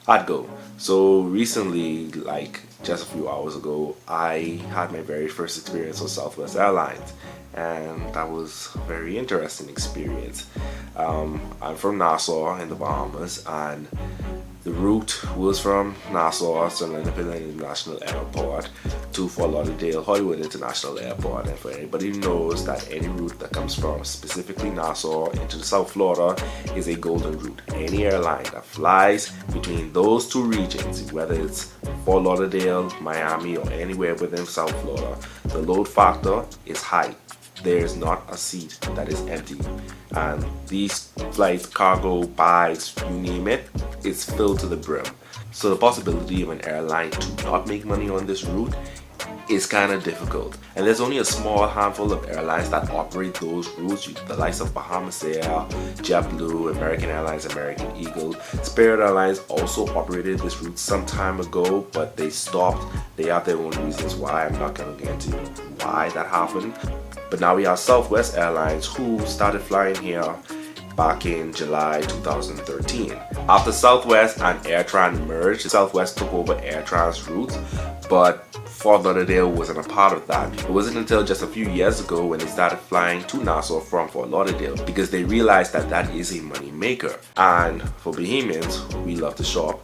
I'd go. So recently, like just a few hours ago, I had my very first experience with Southwest Airlines, and that was a very interesting experience. I'm from Nassau in the Bahamas, and the route was from Nassau to Leonard International Airport to Fort Lauderdale Hollywood International Airport. And for anybody who knows that any route that comes from specifically Nassau into South Florida is a golden route. Any airline that flies between those two regions, whether it's Fort Lauderdale, Miami, or anywhere within South Florida, the load factor is high. There is not a seat that is empty, and these flights, cargo, bags, you name it, it's filled to the brim. So the possibility of an airline to not make money on this route is kind of difficult, and there's only a small handful of airlines that operate those routes. The likes of Bahamas Air, JetBlue, American Airlines, American Eagle. Spirit Airlines also operated this route some time ago, but they stopped. They have their own reasons why. I'm not going to get into why that happened. But now we have Southwest Airlines, who started flying here back in July 2013. After Southwest and AirTran merged, Southwest took over AirTran's route, but Fort Lauderdale wasn't a part of that. It wasn't until just a few years ago when they started flying to Nassau from Fort Lauderdale, because they realized that that is a money maker. And for Bahamians, we love to shop.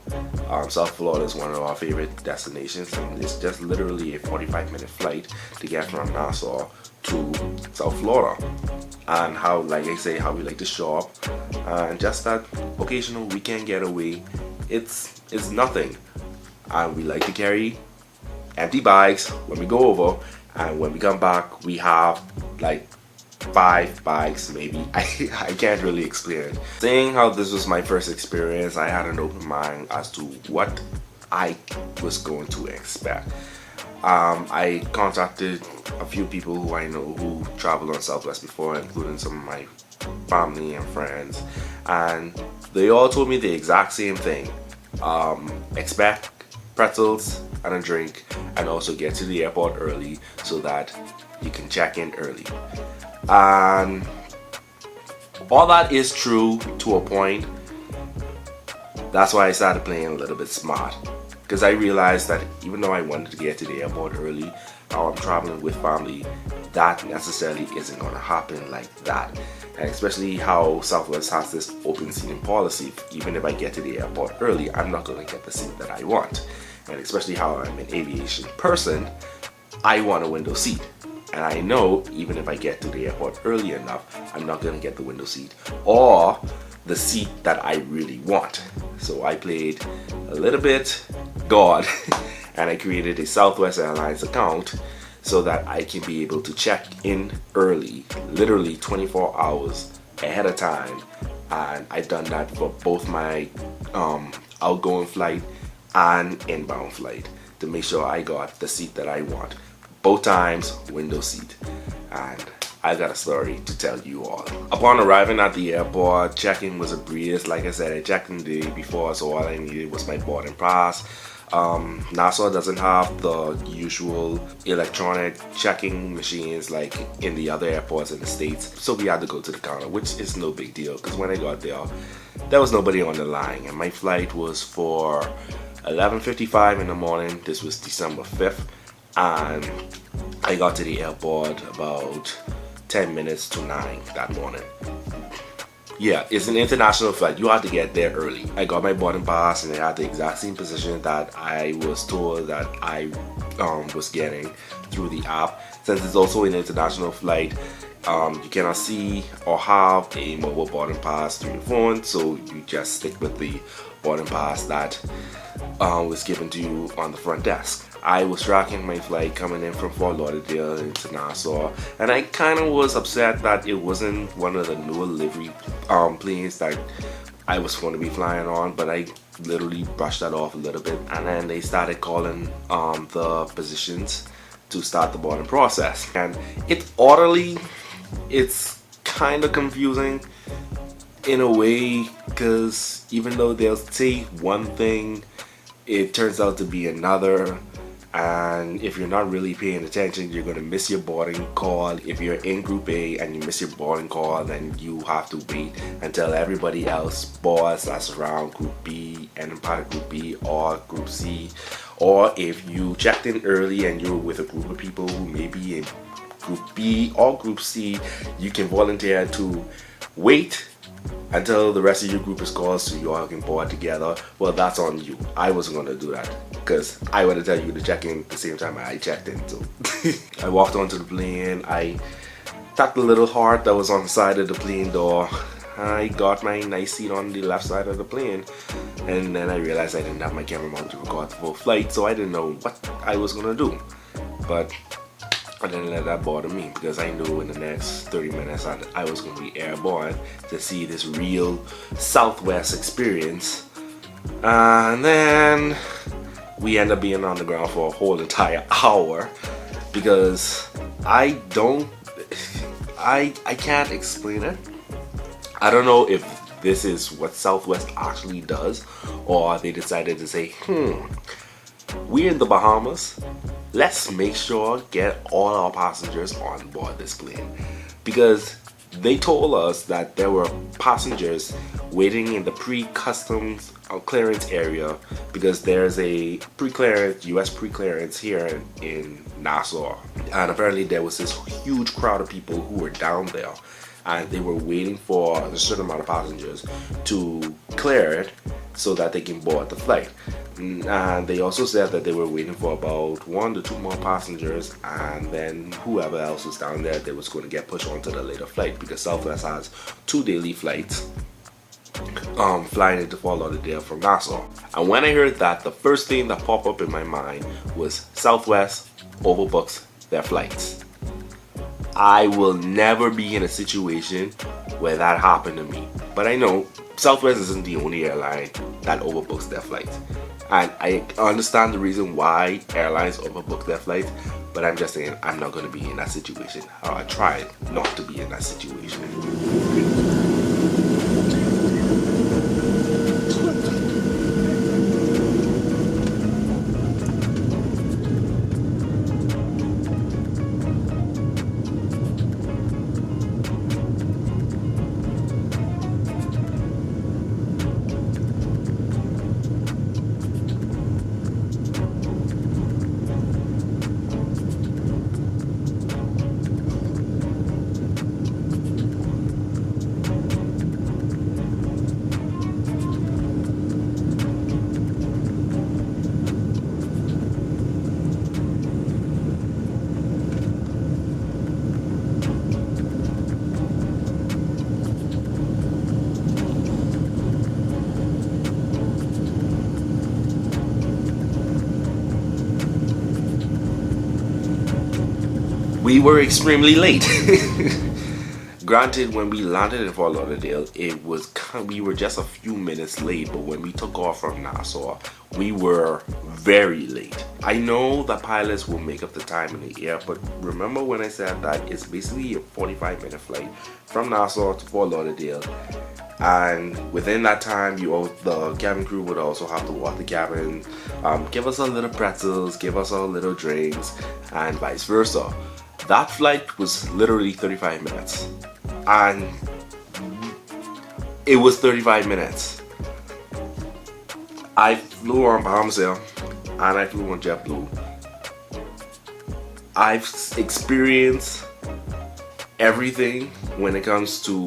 South Florida is one of our favorite destinations, and it's just literally a 45-minute flight to get from Nassau to South Florida. And how, like I say, how we like to shop, and just that occasional weekend getaway, it's nothing. And we like to carry empty bags when we go over, and when we come back we have like 5 bags maybe. I can't really explain it. Seeing how this was my first experience, I had an open mind as to what I was going to expect. I contacted a few people who I know who traveled on Southwest before, including some of my family and friends, and they all told me the exact same thing. Expect pretzels and a drink, and also get to the airport early so that you can check in early. And all that is true to a point. That's why I started playing a little bit smart, because I realized that even though I wanted to get to the airport early, how I'm traveling with family, that necessarily isn't going to happen like that. And especially how Southwest has this open seating policy. Even if I get to the airport early, I'm not going to get the seat that I want. And especially how I'm an aviation person, I want a window seat. And I know even if I get to the airport early enough, I'm not going to get the window seat or the seat that I really want. So I played a little bit God and I created a Southwest Airlines account so that I can be able to check in early, literally 24 hours ahead of time. And I've done that for both my outgoing flight and inbound flight to make sure I got the seat that I want. Both times, window seat. And I've got a story to tell you all. Upon arriving at the airport, check-in was a breeze. Like I said, I checked in the day before, so all I needed was my boarding pass. Nassau doesn't have the usual electronic checking machines like in the other airports in the States, so we had to go to the counter, which is no big deal because when I got there was nobody on the line, and my flight was for 11:55 in the morning. This was December 5th, and I got to the airport about 10 minutes to 9 that morning. Yeah, it's an international flight. You have to get there early. I got my boarding pass and it had the exact same position that I was told that I was getting through the app. Since it's also an international flight, you cannot see or have a mobile boarding pass through your phone, so you just stick with the boarding pass that was given to you on the front desk. I was tracking my flight coming in from Fort Lauderdale into Nassau, and I kind of was upset that it wasn't one of the newer livery planes that I was going to be flying on, but I literally brushed that off a little bit, and then they started calling the positions to start the boarding process. And it's orderly, it's kind of confusing in a way, because even though they'll say one thing, it turns out to be another. And if you're not really paying attention, you're going to miss your boarding call. If you're in Group A and you miss your boarding call, then you have to wait until everybody else boards that's around Group B and part of Group B or Group C. Or if you checked in early and you're with a group of people who may be in Group B or Group C, you can volunteer to wait until the rest of your group is called so you all can board together. Well, that's on you. I wasn't going to do that because I want to tell you to check in at the same time I checked in. So I walked onto the plane. I tapped the little heart that was on the side of the plane door. I got my nice seat on the left side of the plane, and then I realized I didn't have my camera mount to record the full flight, so I didn't know what I was going to do. But I didn't let that bother me because I knew in the next 30 minutes I was going to be airborne to see this real Southwest experience. And then we ended up being on the ground for a whole entire hour because I can't explain it. I don't know if this is what Southwest actually does, or they decided to say, we're in the Bahamas. Let's make sure get all our passengers on board this plane, because they told us that there were passengers waiting in the pre-customs clearance area because there's a pre-clearance, US pre-clearance here in Nassau, and apparently there was this huge crowd of people who were down there and they were waiting for a certain amount of passengers to clear it so that they can board the flight. And they also said that they were waiting for about 1 to 2 more passengers, and then whoever else was down there, they was going to get pushed onto the later flight because Southwest has 2 daily flights flying into Fort Lauderdale from Nassau. And when I heard that, the first thing that popped up in my mind was Southwest overbooks their flights. I will never be in a situation where that happened to me. But I know Southwest isn't the only airline that overbooks their flights. And I understand the reason why airlines overbook their flights, but I'm just saying I'm not going to be in that situation. I try not to be in that situation. We were extremely late. Granted, when we landed in Fort Lauderdale, we were just a few minutes late, but when we took off from Nassau, we were very late. I know the pilots will make up the time in the air, but remember when I said that it's basically a 45-minute flight from Nassau to Fort Lauderdale, and within that time, the cabin crew would also have to walk the cabin, give us a little pretzels, give us a little drinks, and vice versa. That flight was literally 35 minutes, and it was 35 minutes. I flew on Bahamas Air and I flew on JetBlue. I've experienced everything when it comes to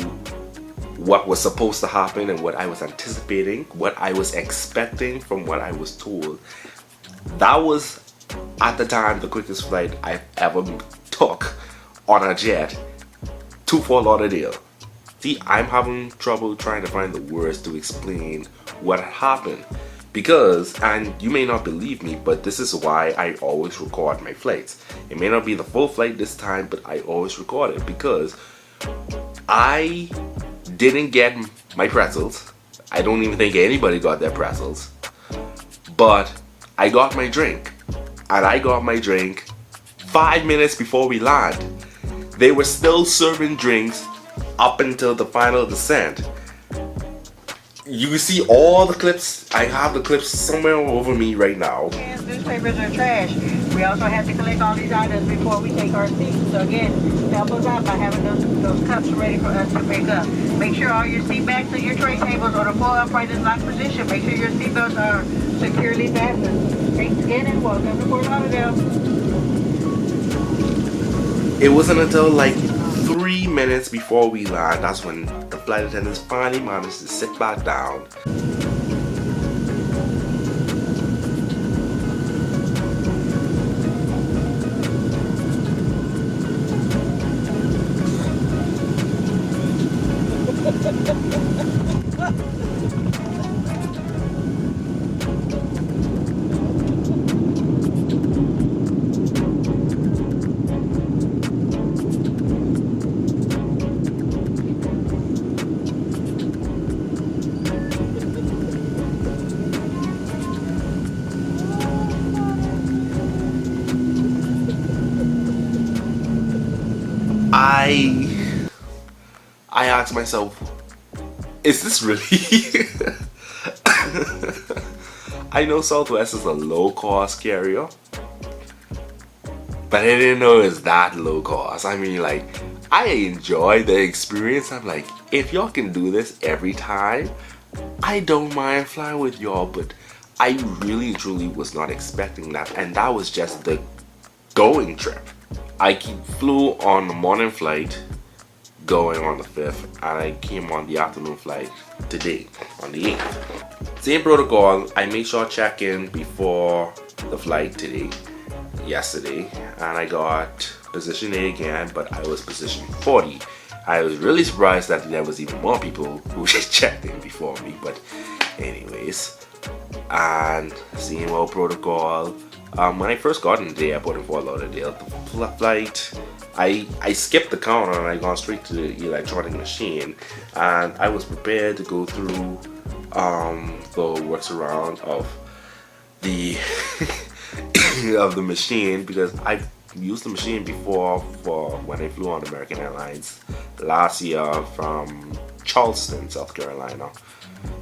what was supposed to happen and what I was anticipating, what I was expecting from what I was told. That was, at the time, the quickest flight I've ever took on a jet to Fort Lauderdale. See, I'm having trouble trying to find the words to explain what happened because, and you may not believe me, but this is why I always record my flights. It may not be the full flight this time, but I always record it because I didn't get my pretzels. I don't even think anybody got their pretzels, but I got my drink, and I got my drink 5 minutes before we land. They were still serving drinks up until the final descent. You see all the clips. I have the clips somewhere over me right now. Cans, newspapers are trash. We also have to collect all these items before we take our seats. So again, help us out by having those cups ready for us to pick up. Make sure all your seat backs and your tray tables are the full upright and locked position. Make sure your seat belts are securely fastened. Thanks again and welcome to Fort Lauderdale. It wasn't until like 3 minutes before we land that's when the flight attendants finally managed to sit back down. I asked myself, is this really? I know Southwest is a low cost carrier, but I didn't know it's that low cost. I mean, like, I enjoy the experience. I'm like, if y'all can do this every time, I don't mind flying with y'all, but I really truly was not expecting that, and that was just the going trip. I flew on the morning flight going on the 5th, and I came on the afternoon flight today on the 8th. Same protocol. I made sure I check in before the flight yesterday, and I got position A again, but I was position 40. I was really surprised that there was even more people who checked in before me, but anyways, and same old protocol. When I first got into the airport in Fort Lauderdale, the flight, I skipped the counter and I gone straight to the electronic machine, and I was prepared to go through the works around of the of the machine, because I've used the machine before for when I flew on American Airlines last year from Charleston, South Carolina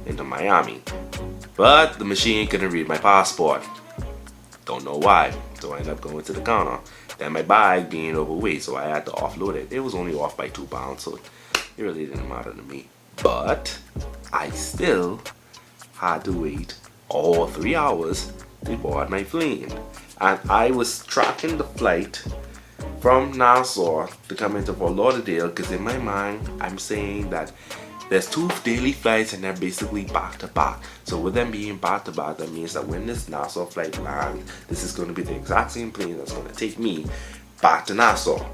into Miami, but the machine couldn't read my passport. Don't know why, so I ended up going to the counter. Then my bag being overweight, so I had to offload it. It was only off by 2 pounds, so it really didn't matter to me. But I still had to wait all 3 hours to board my plane. And I was tracking the flight from Nassau to come into Fort Lauderdale, because in my mind, I'm saying that there's 2 daily flights and they're basically back to back. So with them being back to back, that means that when this Nassau flight lands, this is going to be the exact same plane that's going to take me back to Nassau.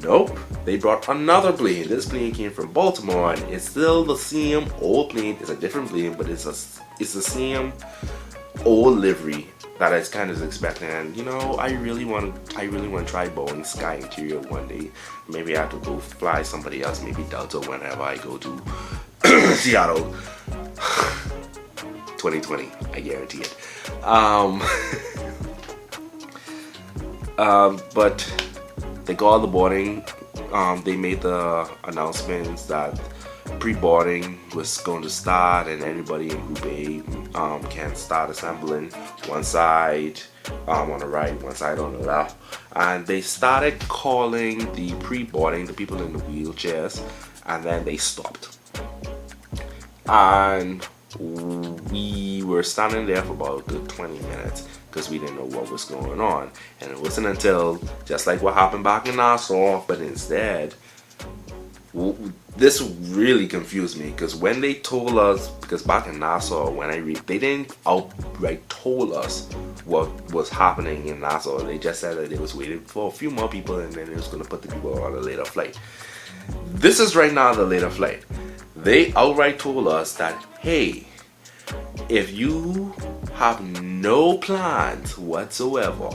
Nope, they brought another plane. This plane came from Baltimore, and it's still the same old plane. It's a different plane, but it's the same old livery that I was kind of expecting. And you know, I really want to try Boeing Sky Interior one day. Maybe I have to go fly somebody else, maybe Delta, whenever I go to Seattle. 2020, I guarantee it. But they got all the boarding. They made the announcements that pre-boarding was going to start, and anybody in Group A can start assembling. One side on the right, one side on the left, and they started calling the pre-boarding the people in the wheelchairs, and then they stopped. And we were standing there for about 20 minutes because we didn't know what was going on. And it wasn't until, just like what happened back in Nassau, but instead, this really confused me, because when they told us, because back in Nassau, they didn't outright told us what was happening in Nassau. They just said that they was waiting for a few more people, and then it was going to put the people on a later flight. This is right now the later flight. They outright told us that, hey, if you have no plans whatsoever,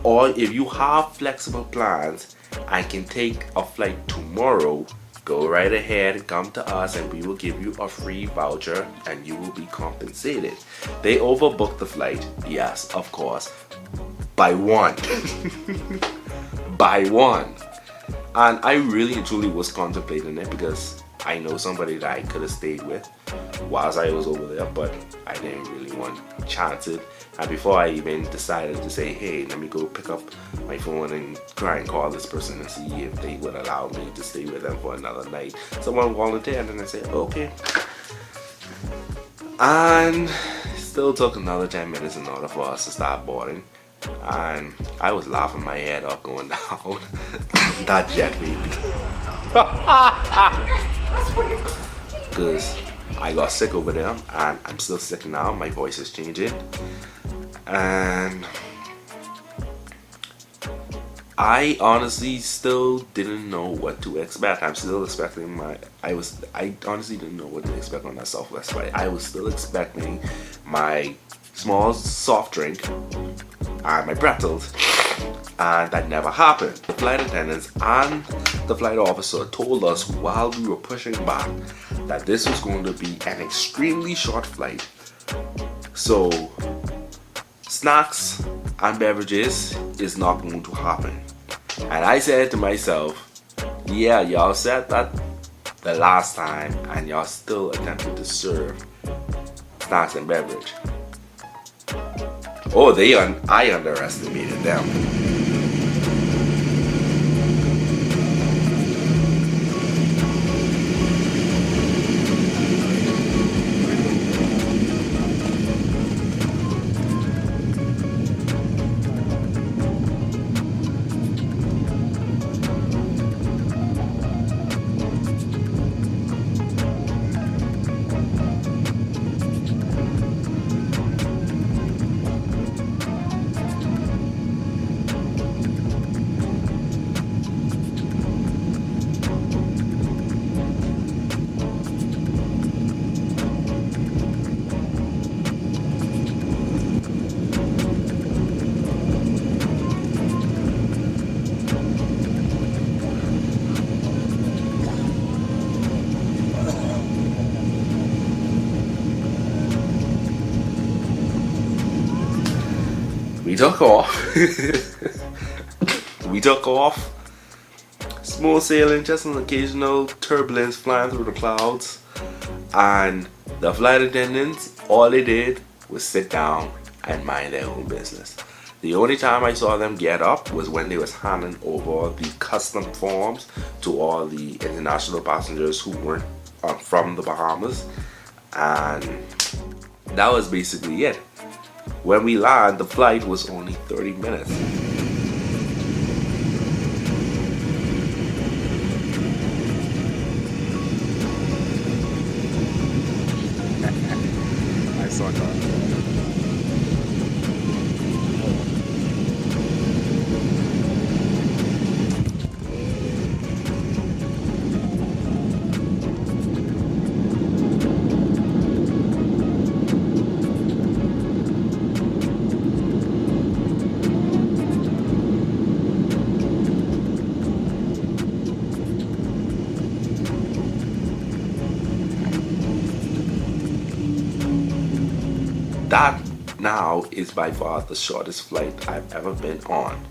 or if you have flexible plans and can take a flight tomorrow, go right ahead and come to us, and we will give you a free voucher and you will be compensated. They overbooked the flight, yes, of course, by 1. By 1. And I really and truly was contemplating it, because I know somebody that I could have stayed with whilst I was over there, but I didn't really want to chance it. And before I even decided to say, hey, let me go pick up my phone and try and call this person and see if they would allow me to stay with them for another night, someone volunteered, and I said, okay. And it still took another 10 minutes in order for us to start boarding. And I was laughing my head off going down that jet, baby. Because I got sick over there, and I'm still sick now. My voice is changing, and I honestly still didn't know what to expect. I'm still expecting I honestly didn't know what to expect on that Southwest flight. I was still expecting my small soft drink and my pretzels, and that never happened. The flight attendants and the flight officer told us while we were pushing back that this was going to be an extremely short flight. So snacks and beverages is not going to happen. And I said to myself, yeah, y'all said that the last time and y'all still attempted to serve snacks and beverage. Oh, I underestimated them. We took off. We took off. Smooth sailing, just an occasional turbulence flying through the clouds. And the flight attendants, all they did was sit down and mind their own business. The only time I saw them get up was when they was handing over the custom forms to all the international passengers who weren't from the Bahamas. And that was basically it. When we landed, the flight was only 30 minutes. I saw that. That now is by far the shortest flight I've ever been on.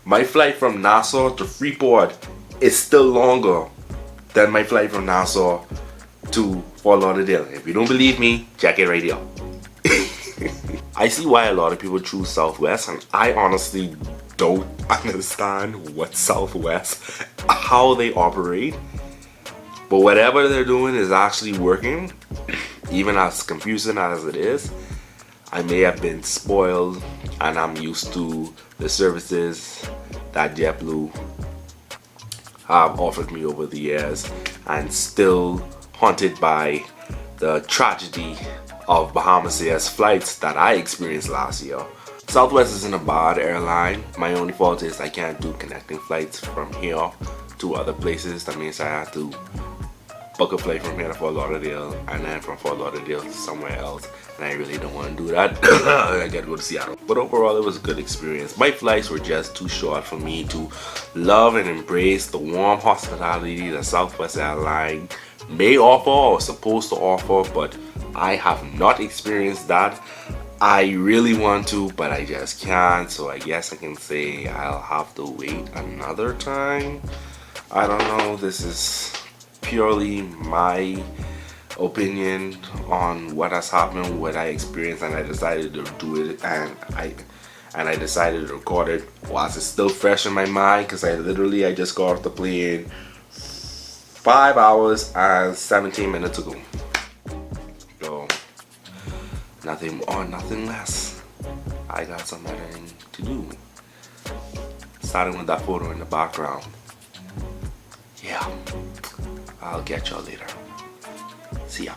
My flight from Nassau to Freeport is still longer than my flight from Nassau to Fort Lauderdale. If you don't believe me, check it right here. I see why a lot of people choose Southwest, and I honestly don't understand what Southwest, how they operate. But whatever they're doing is actually working, even as confusing as it is. I may have been spoiled, and I'm used to the services that JetBlue have offered me over the years, and still haunted by the tragedy of Bahamas Air's flights that I experienced last year. Southwest isn't a bad airline. My only fault is I can't do connecting flights from here to other places. That means I have to book a flight from here to Fort Lauderdale and then from Fort Lauderdale to somewhere else, and I really don't want to do that. I gotta go to Seattle. But overall, it was a good experience. My flights were just too short for me to love and embrace the warm hospitality that Southwest Airlines may offer or supposed to offer, but I have not experienced that. I really want to, but I just can't. So I guess I can say I'll have to wait another time. I don't know. This is purely my opinion on what has happened, what I experienced, and I decided to do it, and I decided to record it whilst it's still fresh in my mind, because I just got off the plane 5 hours and 17 minutes ago. So nothing more, nothing less. I got some editing to do. Starting with that photo in the background. Yeah, I'll get y'all later. See ya.